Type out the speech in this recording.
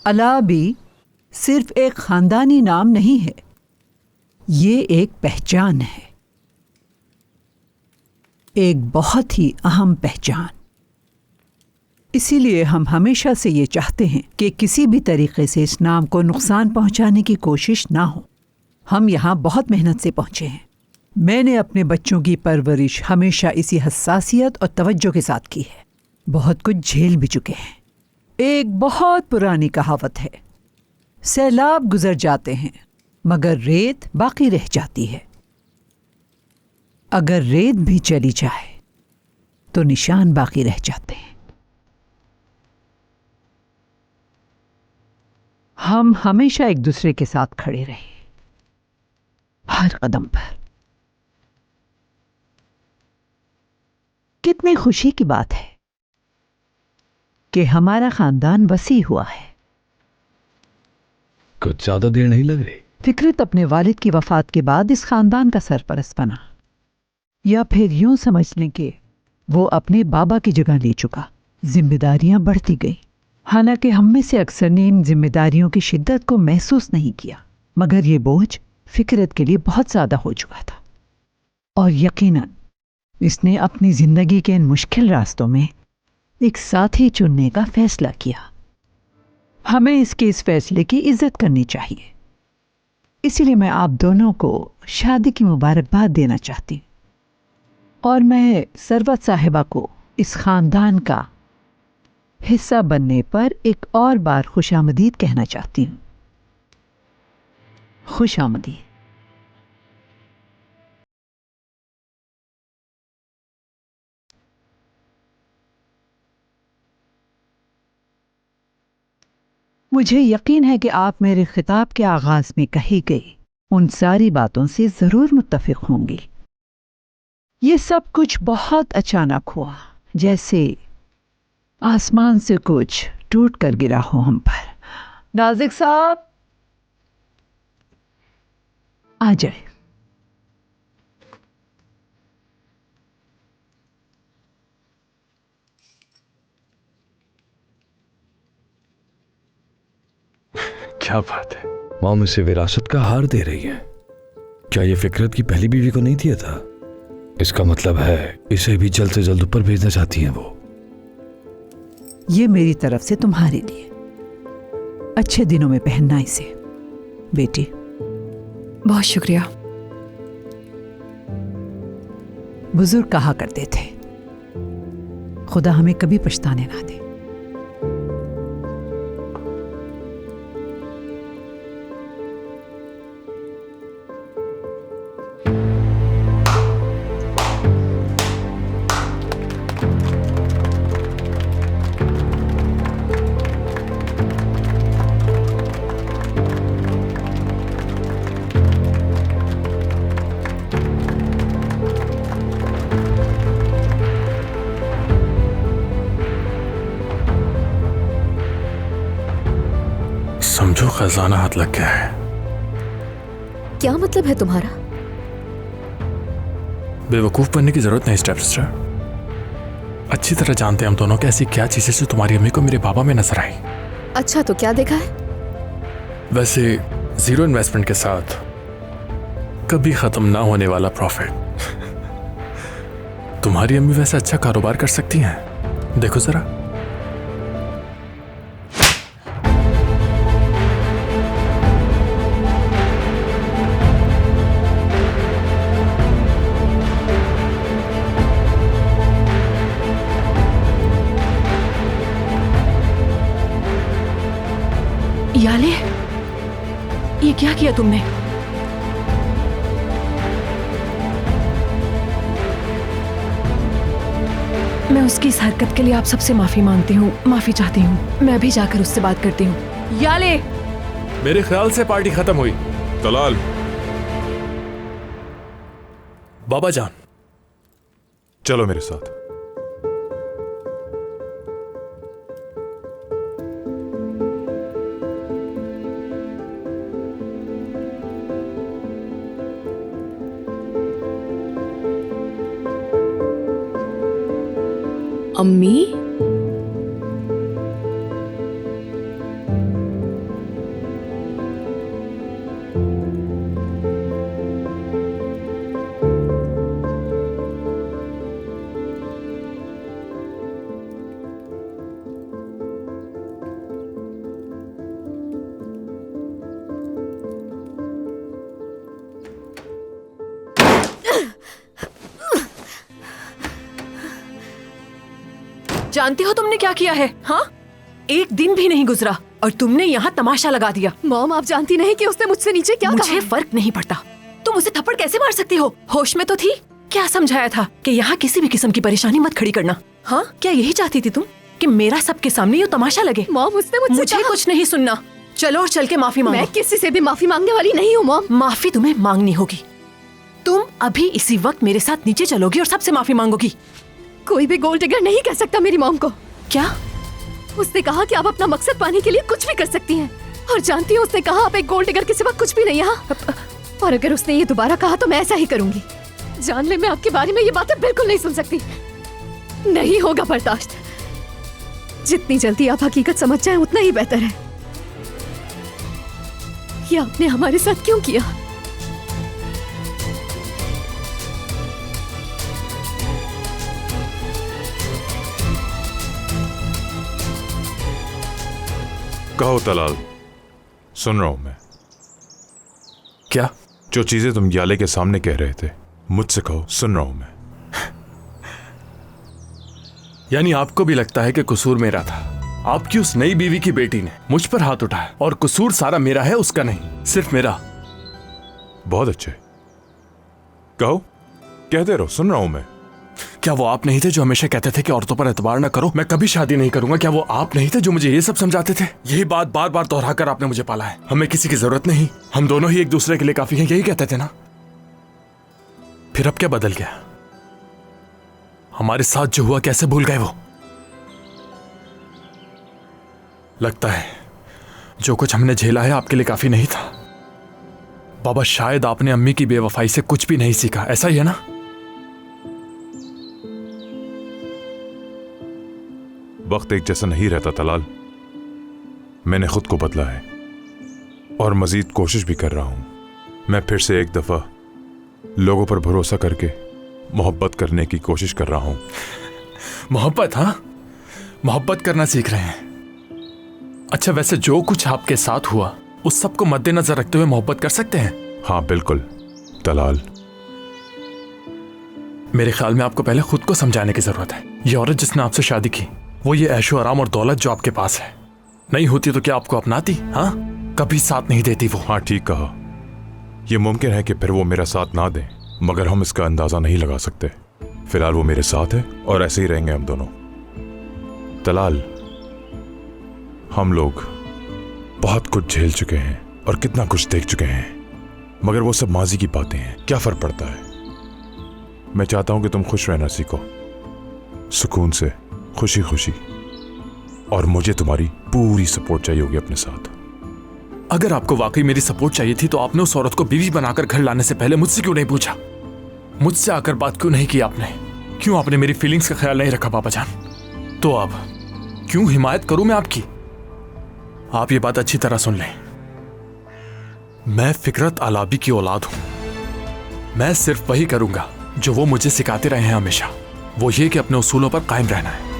अला भी सिर्फ एक खानदानी नाम नहीं है, ये एक पहचान है, एक बहुत ही अहम पहचान। इसीलिए हम हमेशा से ये चाहते हैं कि किसी भी तरीके से इस नाम को नुकसान पहुंचाने की कोशिश ना हो। हम यहाँ बहुत मेहनत से पहुंचे हैं। मैंने अपने बच्चों की परवरिश हमेशा इसी हसासियत और तवज्जो के साथ की है। बहुत कुछ झेल भी चुके हैं। एक बहुत पुरानी कहावत है, सैलाब गुजर जाते हैं मगर रेत बाकी रह जाती है। अगर रेत भी चली जाए तो निशान बाकी रह जाते हैं। हम हमेशा एक दूसरे के साथ खड़े रहे, हर कदम पर। कितनी खुशी की बात है कि हमारा खानदान वसी हुआ है। कुछ ज्यादा देर नहीं लग रही। फिक्रत अपने वालिद की वफात के बाद इस खानदान का सरपरस्त बना, या फिर यूं समझ लें कि वो अपने बाबा की जगह ले चुका। जिम्मेदारियां बढ़ती गई। हालांकि हम में से अक्सर ने इन जिम्मेदारियों की शिद्दत को महसूस नहीं किया, मगर ये बोझ फिक्रत के लिए बहुत ज्यादा हो चुका था। और यकीनन इसने अपनी जिंदगी के इन मुश्किल रास्तों में एक साथी चुनने का फैसला किया। हमें इसके इस फैसले की इज्जत करनी चाहिए। इसीलिए मैं आप दोनों को शादी की मुबारकबाद देना चाहती हूँ। और मैं सरवत साहिबा को इस खानदान का हिस्सा बनने पर एक और बार खुशामदीद कहना चाहती हूँ। खुशामदीद। मुझे यकीन है कि आप मेरे खिताब के आगाज में कही गई उन सारी बातों से जरूर मुत्तफिक होंगी। ये सब कुछ बहुत अचानक हुआ, जैसे आसमान से कुछ टूट कर गिरा हो हम पर। नाजिक साहब आ जाए। क्या बात है, मॉम इसे विरासत का हार दे रही है। क्या ये फिक्रत की पहली बीवी को नहीं दिया था? इसका मतलब है इसे भी जल्द से जल्द ऊपर भेजना चाहती हैं वो। ये मेरी तरफ से तुम्हारे लिए। अच्छे दिनों में पहनना इसे बेटी। बहुत शुक्रिया। बुजुर्ग कहा करते थे, खुदा हमें कभी पछताने ना दे। समझो खजाना हाथ लग गया है। क्या मतलब है तुम्हारा? बेवकूफ बनने की जरूरत नहीं स्टेप सिस्टर। अच्छी तरह जानते हैं हम दोनों कि ऐसी क्या चीजें जो तुम्हारी अम्मी को मेरे बाबा में नजर आई। अच्छा, तो क्या देखा है? वैसे जीरो इन्वेस्टमेंट के साथ कभी खत्म ना होने वाला प्रॉफिट। तुम्हारी अम्मी वैसे अच्छा कारोबार कर सकती हैं, देखो जरा। याले, ये क्या किया तुमने? मैं उसकी इस हरकत के लिए आप सबसे माफी मांगती हूँ, माफी चाहती हूँ। मैं अभी जाकर उससे बात करती हूँ। याले, मेरे ख्याल से पार्टी खत्म हुई। तलाल, बाबा जान, चलो मेरे साथ। अम्मी? जानती हो तुमने क्या किया है? हाँ, एक दिन भी नहीं गुजरा और तुमने यहाँ तमाशा लगा दिया। मॉम, आप जानती नहीं कि उसने मुझसे नीचे क्या मुझे कहा? फर्क नहीं पड़ता। तुम उसे थप्पड़ कैसे मार सकती हो? होश में तो थी। क्या समझाया था कि यहाँ किसी भी किस्म की परेशानी मत खड़ी करना? हाँ, क्या यही चाहती थी तुम कि मेरा सबके सामने ये तमाशा लगे? मॉम, उसने मुझसे मुझे कुछ नहीं सुनना। चलो और चल के माफी मांगो। मैं किसी से भी माफी मांगने वाली नहीं हूँ मॉम। माफी तुम्हें मांगनी होगी। तुम अभी इसी वक्त मेरे साथ नीचे चलोगी और सबसे माफी मांगोगी। कोई भी गोल्ड डिगर नहीं कह सकता मेरी मॉम को। क्या? उसने कहा कि आप अपना मकसद पाने के लिए कुछ भी कर सकती हैं। और जानती हूँ उसने कहा आप एक गोल्ड डिगर के सिवा कुछ भी नहीं यहाँ। और अगर उसने ये दोबारा कहा तो मैं ऐसा ही करूंगी। जान ले, मैं आपके बारे में ये बातें बिल्कुल नहीं सुन सकती। नहीं होगा बर्दाश्त। जितनी जल्दी आप हकीकत समझ जाएं उतना ही बेहतर है। ये आपने हमारे साथ क्यों किया? कहो तलाल, सुन रहा हूं मैं। क्या? जो चीजें तुम याले के सामने कह रहे थे मुझसे कहो, सुन रहा हूं मैं। यानी आपको भी लगता है कि कसूर मेरा था? आपकी उस नई बीवी की बेटी ने मुझ पर हाथ उठाया और कसूर सारा मेरा है, उसका नहीं, सिर्फ मेरा। बहुत अच्छे, कहो, कहते रहो, सुन रहा हूं मैं। क्या वो आप नहीं थे जो हमेशा कहते थे कि औरतों पर एतबार ना करो, मैं कभी शादी नहीं करूंगा? क्या वो आप नहीं थे जो मुझे ये सब समझाते थे? यही बात बार बार दोहराकर आपने मुझे पाला है। हमें किसी की जरूरत नहीं, हम दोनों ही एक दूसरे के लिए काफी हैं, यही कहते थे ना? फिर अब क्या बदल गया? हमारे साथ जो हुआ कैसे भूल गए वो? लगता है जो कुछ हमने झेला है आपके लिए काफी नहीं था। बाबा, शायद आपने अम्मी की बेवफाई से कुछ भी नहीं सीखा, ऐसा ही है ना? वक्त एक जैसा नहीं रहता तलाल। मैंने खुद को बदला है और मजीद कोशिश भी कर रहा हूं। मैं फिर से एक दफा लोगों पर भरोसा करके मोहब्बत करने की कोशिश कर रहा हूं। मोहब्बत? हाँ, मोहब्बत करना सीख रहे हैं। अच्छा, वैसे जो कुछ आपके साथ हुआ उस सब को मद्देनजर रखते हुए मोहब्बत कर सकते हैं? हाँ बिल्कुल तलाल। मेरे ख्याल में आपको पहले खुद को समझाने की जरूरत है। ये औरत जिसने आपसे शादी की, वो ये ऐशो आराम और दौलत जो आपके पास है, नहीं होती तो क्या आपको अपनाती? हाँ, कभी साथ नहीं देती वो। हाँ ठीक कहा। यह मुमकिन है कि फिर वो मेरा साथ ना दें, मगर हम इसका अंदाजा नहीं लगा सकते। फिलहाल वो मेरे साथ है और ऐसे ही रहेंगे हम दोनों। तलाल, हम लोग बहुत कुछ झेल चुके हैं और कितना कुछ देख चुके हैं, मगर वो सब माजी की बातें हैं, क्या फर्क पड़ता है। मैं चाहता हूं कि तुम खुश रहना सीखो, सुकून से, खुशी खुशी, और मुझे तुम्हारी पूरी सपोर्ट चाहिए होगी अपने साथ। अगर आपको वाकई मेरी सपोर्ट चाहिए थी तो आपने उस औरत को बीवी बनाकर घर लाने से पहले मुझसे क्यों नहीं पूछा? मुझसे आकर बात क्यों नहीं की आपने? क्यों आपने मेरी फीलिंग्स का ख्याल नहीं रखा बाबा जान? तो अब क्यों हिमायत करूं मैं आपकी? आप ये बात अच्छी तरह सुन लें, मैं फिकरत अलाबी की औलाद हूं। मैं सिर्फ वही करूंगा जो वो मुझे सिखाते रहे हैं हमेशा, वो ये कि अपने उसूलों पर कायम रहना है।